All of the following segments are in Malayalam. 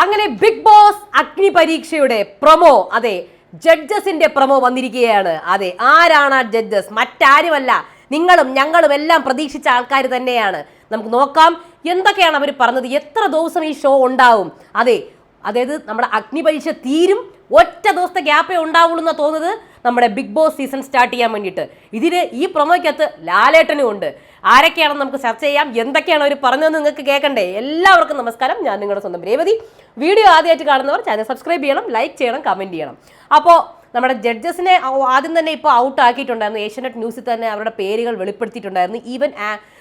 അങ്ങനെ ബിഗ് ബോസ് അഗ്നി പരീക്ഷയുടെ പ്രൊമോ, അതെ ജഡ്ജസിന്റെ പ്രൊമോ വന്നിരിക്കുകയാണ്. അതെ, ആരാണ് ആ ജഡ്ജസ്? മറ്റാരുമല്ല, നിങ്ങളും ഞങ്ങളും എല്ലാം പ്രതീക്ഷിച്ച ആൾക്കാർ തന്നെയാണ്. നമുക്ക് നോക്കാം എന്തൊക്കെയാണ് അവർ പറഞ്ഞത്, എത്ര ദിവസം ഈ ഷോ ഉണ്ടാവും. അതായത് നമ്മുടെ അഗ്നി പരീക്ഷ തീരും, ഒറ്റ ദിവസത്തെ ഗ്യാപ്പേ ഉണ്ടാവുള്ളൂ എന്നാണ് തോന്നുന്നത് നമ്മുടെ ബിഗ് ബോസ് സീസൺ സ്റ്റാർട്ട് ചെയ്യാൻ വേണ്ടിയിട്ട്. ഇതിന് ഈ പ്രൊമോയ്ക്കകത്ത് ലാലേട്ടനും ഉണ്ട്. ആരൊക്കെയാണെന്ന് നമുക്ക് ചർച്ച ചെയ്യാം. എന്തൊക്കെയാണ് അവർ പറഞ്ഞതെന്ന് നിങ്ങൾക്ക് കേൾക്കണ്ടേ? എല്ലാവർക്കും നമസ്കാരം, ഞാൻ നിങ്ങളുടെ സ്വന്തം രേവതി. വീഡിയോ ആദ്യമായിട്ട് കാണുന്നവർ ചാനൽ സബ്സ്ക്രൈബ് ചെയ്യണം, ലൈക്ക് ചെയ്യണം, കമൻറ്റ് ചെയ്യണം. അപ്പോൾ നമ്മുടെ ജഡ്ജസിനെ ആദ്യം തന്നെ ഇപ്പോൾ ഔട്ട് ആക്കിയിട്ടുണ്ടായിരുന്നു. ഏഷ്യാനെറ്റ് ന്യൂസിൽ തന്നെ അവരുടെ പേരുകൾ വെളിപ്പെടുത്തിയിട്ടുണ്ടായിരുന്നു. ഈവൻ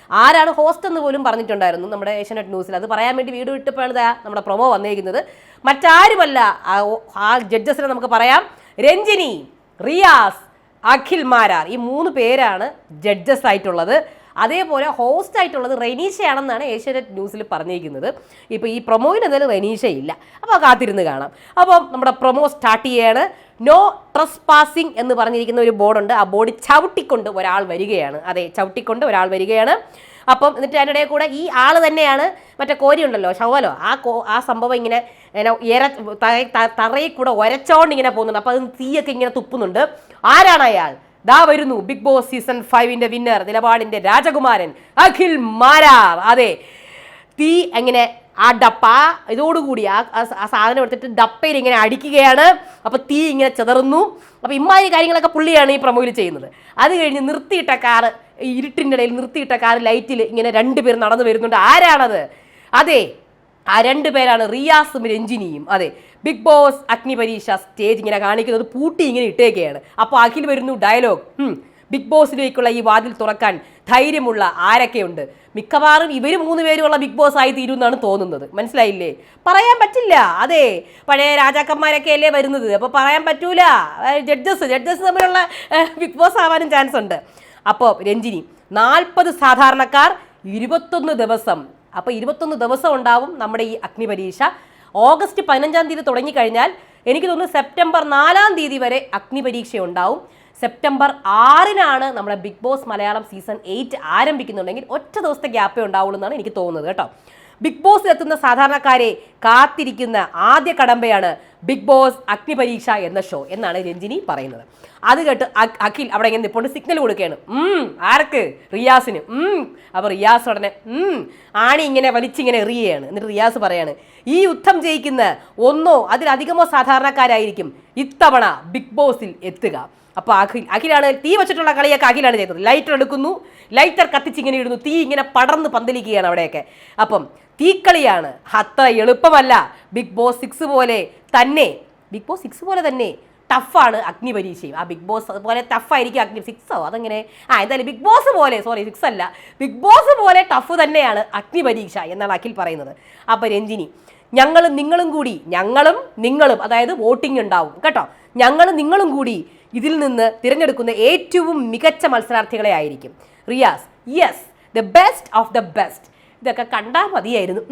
ആരാണ് ഹോസ്റ്റ് എന്ന് പോലും പറഞ്ഞിട്ടുണ്ടായിരുന്നു നമ്മുടെ ഏഷ്യാനെറ്റ് ന്യൂസിൽ. അത് പറയാൻ വേണ്ടി വീഡിയോ ഇട്ടപ്പോഴാണ് നമ്മുടെ പ്രൊമോ വന്നിരിക്കുന്നത്. മറ്റാരുമല്ല, ആ ജഡ്ജസിനെ നമുക്ക് പറയാം. രഞ്ജിനി, റിയാസ്, അഖിൽ മാരാർ, ഈ 3 പേരാണ് ജഡ്ജസ് ആയിട്ടുള്ളത്. അതേപോലെ ഹോസ്റ്റ് ആയിട്ടുള്ളത് റെനീഷയാണെന്നാണ് ഏഷ്യാനെറ്റ് ന്യൂസിൽ പറഞ്ഞിരിക്കുന്നത്. ഇപ്പോൾ ഈ പ്രൊമോയിൽ എന്തായാലും റെനീഷ ഇല്ല. അപ്പോൾ കാത്തിരുന്ന് കാണാം. അപ്പം നമ്മുടെ പ്രൊമോ സ്റ്റാർട്ട് ചെയ്യാണ്. നോ ട്രസ് പാസിംഗ് എന്ന് പറഞ്ഞിരിക്കുന്ന ഒരു ബോർഡുണ്ട്. ആ ബോർഡ് ചവിട്ടിക്കൊണ്ട് ഒരാൾ വരികയാണ്. അതെ, ചവിട്ടിക്കൊണ്ട് ഒരാൾ വരികയാണ്. അപ്പം എന്നിട്ട് അതിനിടെ കൂടെ ഈ ആൾ തന്നെയാണ് മറ്റേ കോരി ഉണ്ടല്ലോ, ഷവലോ, ആ സംഭവം ഇങ്ങനെ തറയിൽ കൂടെ ഒരച്ചോണ്ട് ഇങ്ങനെ പോകുന്നുണ്ട്. അപ്പോൾ അത് തീയൊക്കെ ഇങ്ങനെ തുപ്പുന്നുണ്ട്. ആരാണ് അയാൾ? ദാ വരുന്നു ബിഗ് ബോസ് സീസൺ 5 വിന്നർ, നിലപാടിന്റെ രാജകുമാരൻ അഖിൽ മാരാർ. അതെ, തീ എങ്ങനെ ആ ഡപ്പ ഇതോടുകൂടി ആ സാധനം എടുത്തിട്ട് ഡപ്പയിൽ ഇങ്ങനെ അടിക്കുകയാണ്. അപ്പോൾ തീ ഇങ്ങനെ ചിതറുന്നു. അപ്പോൾ ഇമ്മാതിരി കാര്യങ്ങളൊക്കെ പുള്ളിയാണ് ഈ പ്രൊമോയിൽ ചെയ്യുന്നത്. അത് കഴിഞ്ഞ് നിർത്തിയിട്ട കാറ്, ഇരുട്ടിൻ്റെ ഇടയിൽ നിർത്തിയിട്ട കാറ് ലൈറ്റിൽ ഇങ്ങനെ 2 പേർ നടന്നു വരുന്നുണ്ട്. ആരാണത്? അതെ, ആ 2 പേരാണ് റിയാസും രഞ്ജിനിയും. അതെ, ബിഗ് ബോസ് അഗ്നി പരീക്ഷ സ്റ്റേജ് ഇങ്ങനെ കാണിക്കുന്നത് പൂട്ടി ഇങ്ങനെ ഇട്ടേക്കുകയാണ്. അപ്പോൾ അഖിൽ വരുന്നു, ഡയലോഗ്. ബിഗ് ബോസിലേക്കുള്ള ഈ വാതിൽ തുറക്കാൻ ധൈര്യമുള്ള ആരൊക്കെയുണ്ട്? മിക്കവാറും ഇവർ 3 പേരുമുള്ള ബിഗ് ബോസ് ആയി തീരുമെന്നാണ് തോന്നുന്നത്. മനസ്സിലായില്ലേ? പറയാൻ പറ്റില്ല. അതെ, പഴയ രാജാക്കന്മാരൊക്കെ അല്ലേ വരുന്നത്. അപ്പോൾ പറയാൻ പറ്റൂല. ജഡ്ജസ് തമ്മിലുള്ള ബിഗ് ബോസ് ആവാനും ചാൻസ് ഉണ്ട്. അപ്പോൾ രഞ്ജിനി, 40 സാധാരണക്കാർ, 21 ദിവസം. അപ്പോൾ 21 ദിവസം ഉണ്ടാവും നമ്മുടെ ഈ അഗ്നി പരീക്ഷ. ഓഗസ്റ്റ് 15-ാം തീയതി തുടങ്ങിക്കഴിഞ്ഞാൽ എനിക്ക് തോന്നുന്നു സെപ്റ്റംബർ 4-ാം തീയതി വരെ അഗ്നി പരീക്ഷ ഉണ്ടാവും. സെപ്റ്റംബർ 6-നാണ് നമ്മുടെ ബിഗ് ബോസ് മലയാളം സീസൺ 8 ആരംഭിക്കുന്നുണ്ടെങ്കിൽ ഒറ്റ ദിവസത്തെ ഗ്യാപ്പേ ഉണ്ടാവുള്ളൂ എന്നാണ് എനിക്ക് തോന്നുന്നത് കേട്ടോ. ബിഗ് ബോസിൽ എത്തുന്ന സാധാരണക്കാരെ കാത്തിരിക്കുന്ന ആദ്യ കടമ്പയാണ് ബിഗ് ബോസ് അഗ്നി പരീക്ഷ എന്ന ഷോ എന്നാണ് രഞ്ജിനി പറയുന്നത്. അത് കേട്ട് അഖിൽ അവിടെ ഇങ്ങനെ നിൽപ്പുണ്ട്, സിഗ്നൽ കൊടുക്കുകയാണ്. ആർക്ക്? റിയാസിന്. അപ്പോൾ റിയാസ് ഉടനെ ആണി ഇങ്ങനെ വലിച്ചിങ്ങനെ എറിയുകയാണ്. എന്നിട്ട് റിയാസ് പറയാണ്, ഈ യുദ്ധം ജയിക്കുന്ന 1-ഓ അതിലധികമോ സാധാരണക്കാരായിരിക്കും ഇത്തവണ ബിഗ് ബോസിൽ എത്തുക. അപ്പോൾ അഖിലാണ് തീ വെച്ചിട്ടുള്ള കളിയൊക്കെ അഖിലാണ് ചെയ്തത്. ലൈറ്റർ എടുക്കുന്നു, ലൈറ്റർ കത്തിച്ചിങ്ങനെ ഇടുന്നു, തീ ഇങ്ങനെ പടർന്ന് പന്തലിക്കുകയാണ് അവിടെയൊക്കെ. അപ്പം തീക്കളിയാണ്, അത്ര എളുപ്പമല്ല. ബിഗ് ബോസ് 6 പോലെ തന്നെ ടഫാണ് അഗ്നി പരീക്ഷയും. ആ ബിഗ് ബോസ് അതുപോലെ ടഫായിരിക്കും അഗ്നി 6ഓ അതെങ്ങനെ എന്തായാലും ബിഗ് ബോസ് പോലെ, 6 അല്ല, ബിഗ് ബോസ് പോലെ ടഫ് തന്നെയാണ് അഗ്നി പരീക്ഷ എന്നാണ് അഖിൽ പറയുന്നത്. അപ്പോൾ രഞ്ജിനി, ഞങ്ങളും നിങ്ങളും അതായത് വോട്ടിംഗ് ഉണ്ടാവും കേട്ടോ, ഞങ്ങളും നിങ്ങളും കൂടി ഇതിൽ നിന്ന് തിരഞ്ഞെടുക്കുന്ന ഏറ്റവും മികച്ച മത്സരാർത്ഥികളെ ആയിരിക്കും. Riyas, yes, the best of the best. ഇതൊക്കെ കണ്ടാൽ മതിയായിരുന്നു.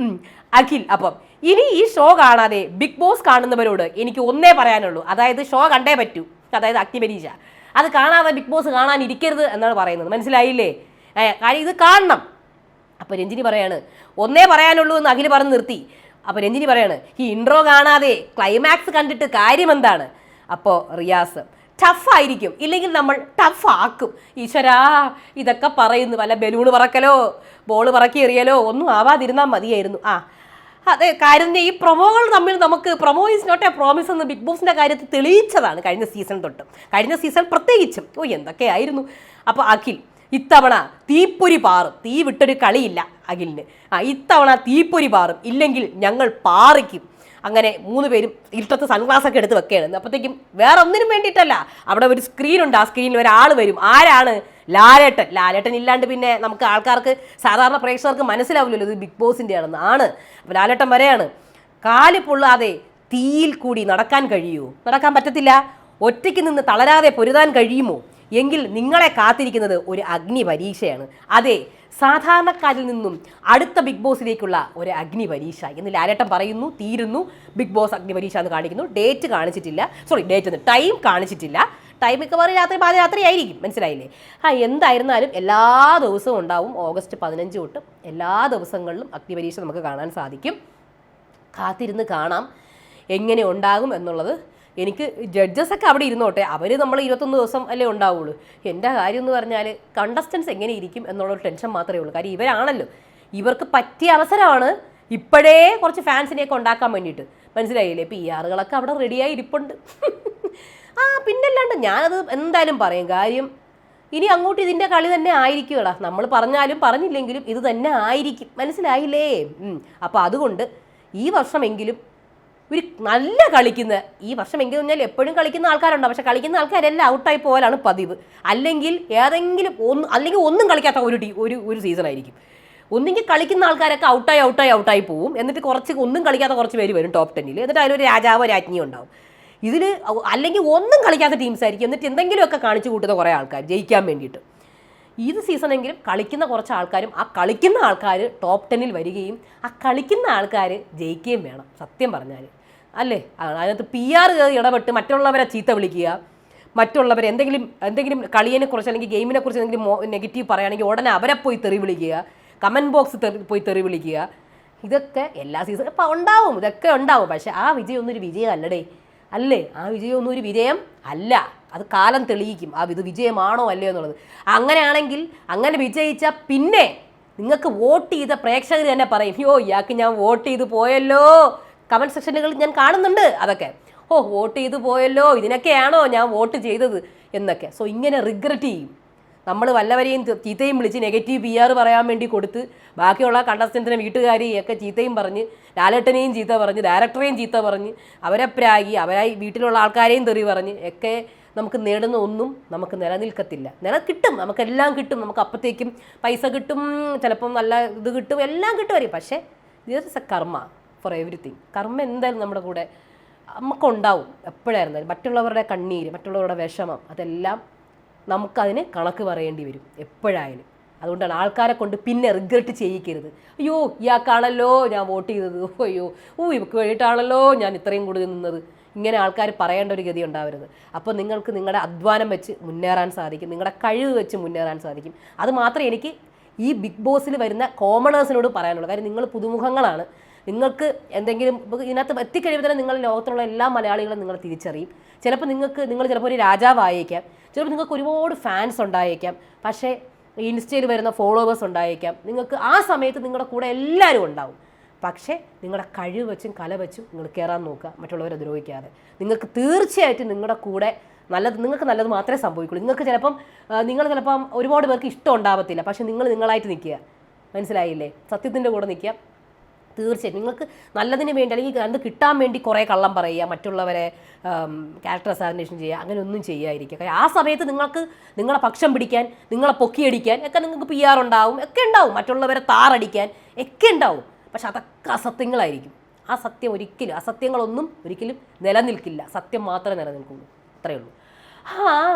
അഖിൽ, അപ്പം ഇനി ഈ ഷോ കാണാതെ ബിഗ് ബോസ് കാണുന്നവരോട് എനിക്ക് ഒന്നേ പറയാനുള്ളൂ, അതായത് ഷോ കണ്ടേ പറ്റൂ, അതായത് അഗ്നി പരീക്ഷ. അത് കാണാതെ ബിഗ് ബോസ് കാണാനിരിക്കരുത് എന്നാണ് പറയുന്നത്. മനസ്സിലായില്ലേ? കാര്യം ഇത് കാണണം. അപ്പോൾ രഞ്ജിനി പറയാണ്, ഒന്നേ പറയാനുള്ളൂ എന്ന് അഖിൽ പറഞ്ഞ് നിർത്തി. അപ്പോൾ രഞ്ജിനി പറയാണ്, ഈ ഇൻട്രോ കാണാതെ ക്ലൈമാക്സ് കണ്ടിട്ട് കാര്യം എന്താണ്? അപ്പോൾ റിയാസ്, ടഫായിരിക്കും, ഇല്ലെങ്കിൽ നമ്മൾ ടഫാക്കും. ഈശ്വരാ, ഇതൊക്കെ പറയുന്നു, വല്ല ബലൂണ് പറക്കലോ ബോൾ പറക്കി എറിയലോ ഒന്നും ആവാതിരുന്നാൽ മതിയായിരുന്നു. അതെ, കാര്യം ഈ പ്രൊമോകൾ തമ്മിൽ നമുക്ക് promo is not a promise എന്ന് ബിഗ് ബോസിൻ്റെ കാര്യത്തിൽ തെളിയിച്ചതാണ് കഴിഞ്ഞ സീസൺ തൊട്ട്, കഴിഞ്ഞ സീസൺ പ്രത്യേകിച്ചും. എന്തൊക്കെയായിരുന്നു. അപ്പോൾ അഖിൽ, ഇത്തവണ തീപ്പൊരി പാറും, തീ വിട്ടൊരു കളിയില്ല അഖിലിന്. ഇത്തവണ തീപ്പൊരി പാറും, ഇല്ലെങ്കിൽ ഞങ്ങൾ പാറിക്കും. അങ്ങനെ 3 പേരും ഇരുട്ടത്ത് സൺഗ്ലാസ് ഒക്കെ എടുത്ത് വെക്കുകയാണ്. അപ്പോഴത്തേക്കും വേറെ ഒന്നിനും വേണ്ടിയിട്ടല്ല, അവിടെ ഒരു സ്ക്രീനുണ്ട്, ആ സ്ക്രീനിൽ ഒരാൾ വരും. ആരാണ്? ലാലേട്ടൻ ഇല്ലാണ്ട് പിന്നെ നമുക്ക് ആൾക്കാർക്ക്, സാധാരണ പ്രേക്ഷകർക്ക് മനസ്സിലാവില്ലല്ലോ ഇത് ബിഗ് ബോസിൻ്റെ ആണെന്ന്. അപ്പോൾ ലാലേട്ടൻ വരെയാണ്. കാല് പൊള്ളാതെ തീയിൽ കൂടി നടക്കാൻ കഴിയുമോ? നടക്കാൻ പറ്റത്തില്ല. ഒറ്റയ്ക്ക് നിന്ന് തളരാതെ പൊരുതാൻ കഴിയുമോ? എങ്കിൽ നിങ്ങളെ കാത്തിരിക്കുന്നത് ഒരു അഗ്നി പരീക്ഷയാണ്. അതെ, സാധാരണക്കാരിൽ നിന്നും അടുത്ത ബിഗ് ബോസിലേക്കുള്ള ഒരു അഗ്നി പരീക്ഷ എന്ന് ലാലേട്ടൻ പറയുന്നു. തീരുന്നു. ബിഗ് ബോസ് അഗ്നി പരീക്ഷ എന്ന് കാണിക്കുന്നു. ടൈം കാണിച്ചിട്ടില്ല. ടൈം മിക്കവാറും പാതിരാത്രി ആയിരിക്കും. മനസ്സിലായില്ലേ? എന്തായിരുന്നാലും എല്ലാ ദിവസവും ഉണ്ടാവും. ഓഗസ്റ്റ് 15 തൊട്ട് എല്ലാ ദിവസങ്ങളിലും അഗ്നി പരീക്ഷ നമുക്ക് കാണാൻ സാധിക്കും. കാത്തിരുന്ന് കാണാം എങ്ങനെ ഉണ്ടാകും എന്നുള്ളത്. എനിക്ക് ജഡ്ജസൊക്കെ അവിടെ ഇരുന്നോട്ടെ, അവർ നമ്മൾ 21 ദിവസം അല്ലേ ഉണ്ടാവുള്ളൂ. എൻ്റെ കാര്യം എന്ന് പറഞ്ഞാൽ കണ്ടസ്റ്റൻസ് എങ്ങനെ ഇരിക്കും എന്നുള്ളൊരു ടെൻഷൻ മാത്രമേ ഉള്ളൂ. കാര്യം ഇവരാണല്ലോ, ഇവർക്ക് പറ്റിയ അവസരമാണ് ഇപ്പോഴേ കുറച്ച് ഫാൻസിനെയൊക്കെ ഉണ്ടാക്കാൻ വേണ്ടിയിട്ട്. മനസ്സിലായില്ലേ? PR-കളൊക്കെ അവിടെ റെഡിയായി ഇരിപ്പുണ്ട്. പിന്നല്ലാണ്ട് ഞാനത് എന്തായാലും പറയും. കാര്യം ഇനി അങ്ങോട്ട് ഇതിൻ്റെ കളി തന്നെ ആയിരിക്കുമടാ. നമ്മൾ പറഞ്ഞാലും പറഞ്ഞില്ലെങ്കിലും ഇത് തന്നെ ആയിരിക്കും. മനസ്സിലായില്ലേ? അപ്പോൾ അതുകൊണ്ട് ഈ വർഷമെങ്കിലും ഒരു നല്ല കളിക്കുന്ന, ഈ വർഷമെങ്കിലും പറഞ്ഞാൽ എപ്പോഴും കളിക്കുന്ന ആൾക്കാരുണ്ടാവും, പക്ഷെ കളിക്കുന്ന ആൾക്കാരെല്ലാം ഔട്ടായി പോകാനാണ് പതിവ്. അല്ലെങ്കിൽ ഏതെങ്കിലും ഒന്നും കളിക്കാത്ത ഒരു സീസണായിരിക്കും. ഒന്നെങ്കിൽ കളിക്കുന്ന ആൾക്കാരൊക്കെ ഔട്ടായി പോവും, എന്നിട്ട് ഒന്നും കളിക്കാത്ത കുറച്ച് പേര് വരും ടോപ്പ് 10-ൽ, എന്നിട്ട് അതിലൊരു രാജാവോ രാജ്ഞിയോ ഉണ്ടാവും. ഇതിൽ അല്ലെങ്കിൽ ഒന്നും കളിക്കാത്ത ടീംസ് ആയിരിക്കും, എന്നിട്ട് എന്തെങ്കിലുമൊക്കെ കാണിച്ചു കൂട്ടുന്ന കുറേ ആൾക്കാർ ജയിക്കാൻ വേണ്ടിയിട്ട്. ഇത് സീസണെങ്കിലും കളിക്കുന്ന കുറച്ച് ആൾക്കാരും ആ കളിക്കുന്ന ആൾക്കാർ ടോപ്പ് 10-ൽ വരികയും ആ കളിക്കുന്ന ആൾക്കാർ ജയിക്കുകയും വേണം. സത്യം പറഞ്ഞാൽ അല്ലേ? അതിനകത്ത് PR ഇടപെട്ട് മറ്റുള്ളവരെ ചീത്ത വിളിക്കുക, മറ്റുള്ളവരെ എന്തെങ്കിലും കളിയെക്കുറിച്ച് അല്ലെങ്കിൽ ഗെയിമിനെക്കുറിച്ച് എന്തെങ്കിലും നെഗറ്റീവ് പറയുകയാണെങ്കിൽ ഉടനെ അവരെ പോയി തെറി വിളിക്കുക, കമൻറ്റ് ബോക്സ് പോയി തെറി വിളിക്കുക. ഇതൊക്കെ എല്ലാ സീസണും ഇപ്പം ഉണ്ടാവും, ഇതൊക്കെ ഉണ്ടാവും. പക്ഷെ ആ വിജയം ഒന്നും ഒരു വിജയം അല്ലടേ, അല്ലേ? ആ വിജയം ഒന്നും ഒരു വിജയം അല്ല. അത് കാലം തെളിയിക്കും ഇത് വിജയമാണോ അല്ലയോ എന്നുള്ളത്. അങ്ങനെയാണെങ്കിൽ അങ്ങനെ വിജയിച്ചാൽ പിന്നെ നിങ്ങൾക്ക് വോട്ട് ചെയ്ത പ്രേക്ഷകർ തന്നെ പറയും, ഇയാൾക്ക് ഞാൻ വോട്ട് ചെയ്ത് പോയല്ലോ. കമൻറ്റ് സെക്ഷനുകളിൽ ഞാൻ കാണുന്നുണ്ട് അതൊക്കെ. വോട്ട് ചെയ്ത് പോയല്ലോ, ഇതിനൊക്കെയാണോ ഞാൻ വോട്ട് ചെയ്തത് എന്നൊക്കെ. സോ ഇങ്ങനെ റിഗ്രറ്റ് ചെയ്യും. നമ്മൾ വല്ലവരെയും ചീത്തയും വിളിച്ച് നെഗറ്റീവ് PR പറയാൻ വേണ്ടി കൊടുത്ത് ബാക്കിയുള്ള കണ്ടസ്റ്റൻസിനെ വീട്ടുകാരെയൊക്കെ ചീത്തയും പറഞ്ഞ്, ലാലേട്ടനെയും ചീത്ത പറഞ്ഞ്, ഡയറക്ടറെയും ചീത്ത പറഞ്ഞ്, അവരെ പ്രാഗി, അവരായി വീട്ടിലുള്ള ആൾക്കാരെയും തെറി പറഞ്ഞ് ഒക്കെ നമുക്ക് നേടുന്ന ഒന്നും നമുക്ക് നിലനിൽക്കത്തില്ല. കിട്ടും, നമുക്കെല്ലാം കിട്ടും, നമുക്ക് അപ്പോഴത്തേക്കും പൈസ കിട്ടും, ചിലപ്പം നല്ല ഇത് കിട്ടും, എല്ലാം കിട്ടുമായിരിക്കും. പക്ഷേ ദിസ് ഇസ് എ കർമ്മ ഫോർ എവറിത്തിങ്. കർമ്മ എന്തായാലും നമ്മുടെ കൂടെ നമുക്കുണ്ടാവും എപ്പോഴായിരുന്നാലും. മറ്റുള്ളവരുടെ കണ്ണീര്, മറ്റുള്ളവരുടെ വിഷമം, അതെല്ലാം നമുക്കതിന് കണക്ക് പറയേണ്ടി വരും എപ്പോഴായാലും. അതുകൊണ്ടാണ് ആൾക്കാരെ കൊണ്ട് പിന്നെ റിഗ്രറ്റ് ചെയ്യിക്കരുത്. ഇയാൾക്കാണല്ലോ ഞാൻ വോട്ട് ചെയ്തത്, ഇവർക്ക് വേണ്ടിയിട്ടാണല്ലോ ഞാൻ ഇത്രയും കൂടുതൽ നിന്നത്, ഇങ്ങനെ ആൾക്കാർ പറയേണ്ട ഒരു ഗതി ഉണ്ടാവരുത്. അപ്പോൾ നിങ്ങൾക്ക് നിങ്ങളുടെ അധ്വാനം വെച്ച് മുന്നേറാൻ സാധിക്കും, നിങ്ങളുടെ കഴിവ് വെച്ച് മുന്നേറാൻ സാധിക്കും. അത് മാത്രമേ എനിക്ക് ഈ ബിഗ് ബോസിൽ വരുന്ന കോമണേഴ്സിനോട് പറയാനുള്ളൂ. കാര്യം നിങ്ങൾ പുതുമുഖങ്ങളാണ്. നിങ്ങൾക്ക് എന്തെങ്കിലും ഇതിനകത്ത് എത്തിക്കഴിയുമ്പോൾ തന്നെ നിങ്ങൾ ലോകത്തുള്ള എല്ലാ മലയാളികളും നിങ്ങൾ തിരിച്ചറിയും. ചിലപ്പോൾ നിങ്ങൾ ചിലപ്പോൾ ഒരു രാജാവായേക്കാം, ചിലപ്പോൾ നിങ്ങൾക്ക് ഒരുപാട് ഫാൻസ് ഉണ്ടായേക്കാം, പക്ഷേ ഇൻസ്റ്റയിൽ വരുന്ന ഫോളോവേഴ്സ് ഉണ്ടായേക്കാം. നിങ്ങൾക്ക് ആ സമയത്ത് നിങ്ങളുടെ കൂടെ എല്ലാവരും ഉണ്ടാവും. പക്ഷേ നിങ്ങളുടെ കഴിവ് വെച്ചും കല വെച്ചും നിങ്ങൾ കയറാൻ നോക്കുക, മറ്റുള്ളവരെ ദ്രോഹിക്കാതെ. നിങ്ങൾക്ക് തീർച്ചയായിട്ടും നിങ്ങളുടെ കൂടെ നിങ്ങൾക്ക് നല്ലത് മാത്രമേ സംഭവിക്കുള്ളൂ. നിങ്ങൾ ചിലപ്പം ഒരുപാട് പേർക്ക് ഇഷ്ടം ഉണ്ടാവത്തില്ല, പക്ഷേ നിങ്ങളായിട്ട് നിൽക്കുക. മനസ്സിലായില്ലേ? സത്യത്തിൻ്റെ കൂടെ നിൽക്കുക. തീർച്ചയായിട്ടും നിങ്ങൾക്ക് നല്ലതിന് വേണ്ടി അല്ലെങ്കിൽ അത് കിട്ടാൻ വേണ്ടി കുറേ കള്ളം പറയുക, മറ്റുള്ളവരെ ക്യാരക്ടർ അസാസിനേഷൻ ചെയ്യുക, അങ്ങനെ ഒന്നും ചെയ്യാതിരിക്കുക. കാരണം ആ സമയത്ത് നിങ്ങളെ പക്ഷം പിടിക്കാൻ, നിങ്ങളെ പൊക്കിയടിക്കാൻ ഒക്കെ നിങ്ങൾക്ക് PR ഉണ്ടാവും, ഒക്കെ ഉണ്ടാവും, മറ്റുള്ളവരെ താറടിക്കാൻ ഒക്കെ ഉണ്ടാവും. പക്ഷെ അതൊക്കെ അസത്യങ്ങളായിരിക്കും. അസത്യങ്ങളൊന്നും ഒരിക്കലും നിലനിൽക്കില്ല. സത്യം മാത്രമേ നിലനിൽക്കുള്ളൂ. അത്രയേ ഉള്ളൂ.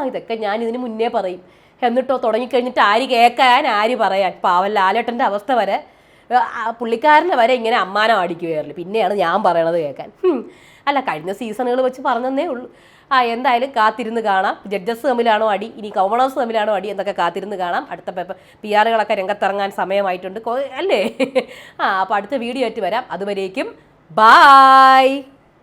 ഇതൊക്കെ ഞാൻ ഇതിന് മുന്നേ പറയും. എന്നിട്ടോ തുടങ്ങിക്കഴിഞ്ഞിട്ട് ആര് കേൾക്കാൻ, ആര് പറയാൻ? പാവം ലാലേട്ടൻ്റെ അവസ്ഥ വരെ, പുള്ളിക്കാരനെ വരെ ഇങ്ങനെ അമ്മാനം അടിക്കുകയായിരുന്നു. പിന്നെയാണ് ഞാൻ പറയണത് കേൾക്കാൻ. അല്ല, കഴിഞ്ഞ സീസണുകൾ വെച്ച് പറഞ്ഞതേ ഉള്ളൂ. എന്തായാലും കാത്തിരുന്ന് കാണാം. ജഡ്ജസ് തമ്മിലാണോ അടി, ഇനി കോമണേഴ്സ് തമ്മിലാണോ അടി എന്നൊക്കെ കാത്തിരുന്ന് കാണാം. അടുത്ത PR-കളൊക്കെ രംഗത്തിറങ്ങാൻ സമയമായിട്ടുണ്ട് അല്ലേ? അപ്പോൾ അടുത്ത വീഡിയോ ആയിട്ട് വരാം. അതുവരേക്കും ബായ്.